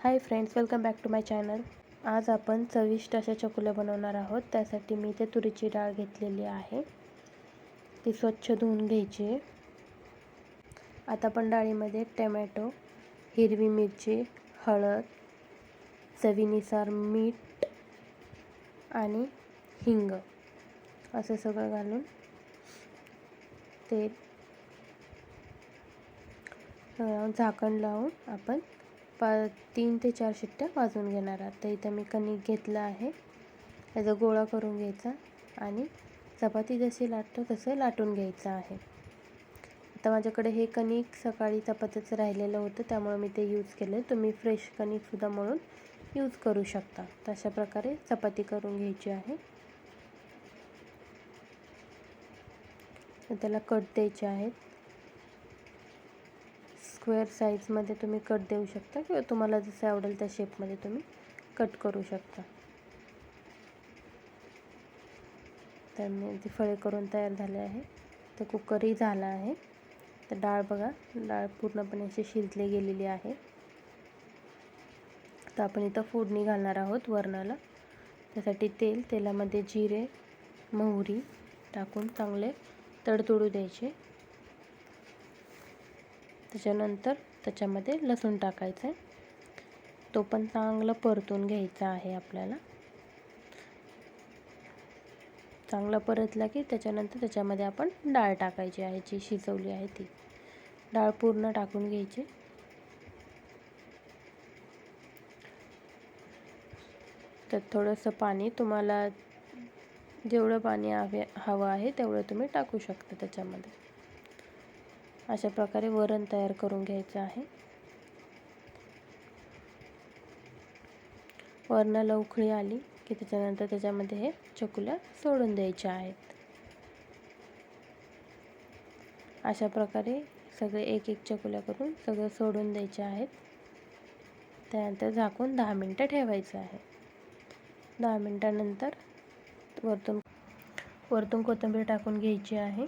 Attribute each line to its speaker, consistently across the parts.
Speaker 1: High friends, welcome back to my channel. आज आपण चविष्ट अशा चकुल्या बनवणार आहोत. त्यासाठी मी इथे तुरीची डाळ घेतलेली आहे. ती स्वच्छ धुवून घ्यायची आहे. आता आपण डाळीमध्ये टोमॅटो, हिरवी मिरची, हळद, चवीनुसार मीठ आणि हिंग असं सगळं घालून ते झाकण लावून आपण 3 ते 4 शिट्ट्या वाजवून घेणार आहात. तर इथं मी कणिक घेतलं आहे. त्याचा गोळा करून घ्यायचा आणि चपाती जशी लाटतो तसं लाटून घ्यायचं आहे. आता माझ्याकडे हे कणिक सकाळी चपातीचं राहिलेलं होतं, त्यामुळे मी ते यूज केलं. तुम्ही फ्रेश कणिकसुद्धा मळून यूज करू शकता. तर अशा प्रकारे चपाती करून घ्यायची आहे. त्याला कट द्यायचे आहेत. स्क्वेअर साईजमध्ये तुम्ही कट देऊ शकता किंवा तुम्हाला जसं आवडेल त्या शेपमध्ये तुम्ही कट करू शकता. तर मी ती फळे करून तयार झाले आहे. तर कुकरही झाला आहे. तर डाळ बघा, डाळ पूर्णपणे अशी शिजली गेलेली आहे. तर आपण इथं फोडणी घालणार आहोत वरणाला. त्यासाठी तेलामध्ये जिरे, मोहरी टाकून चांगले तडतडू द्यायचे. त्याच्यानंतर त्याच्यामध्ये लसूण टाकायचं आहे. तो पण चांगलं परतून घ्यायचा आहे आपल्याला. चांगला परतला की त्याच्यानंतर त्याच्यामध्ये आपण डाळ टाकायची आहे, जी शिजवली आहे ती डाळ पूर्ण टाकून घ्यायची. तर थोडंसं पाणी, तुम्हाला जेवढं पाणी हवं आहे तेवढं तुम्ही टाकू शकता त्याच्यामध्ये. अशा प्रकारे वरण तयार करून घ्यायचं आहे. वरणाला उकळी आली की त्याच्यानंतर त्याच्यामध्ये हे चकुल्या सोडून द्यायच्या आहेत. अशा प्रकारे सगळे एक एक चकुल्या करून सगळं सोडून द्यायचे आहेत. त्यानंतर झाकून 10 मिनटं ठेवायचं आहे. 10 मिनटानंतर वरतून कोथिंबीर टाकून घ्यायची आहे.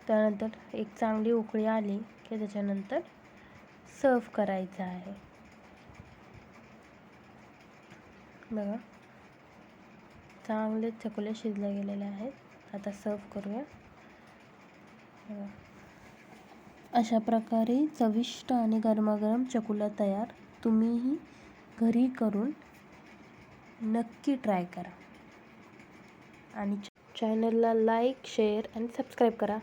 Speaker 1: त्यानंतर एक चांगली उकळी आली की त्याच्यानंतर सर्व करायचं आहे. बघा, चांगले चकुले शिजल्या गेलेले आहेत. आता सर्व करूया. अशा प्रकारे चविष्ट आणि गरमागरम चकुल्या तयार. तुम्हीही घरी करून नक्की ट्राय करा आणि चॅनलला लाईक, शेअर आणि सबस्क्राईब करा.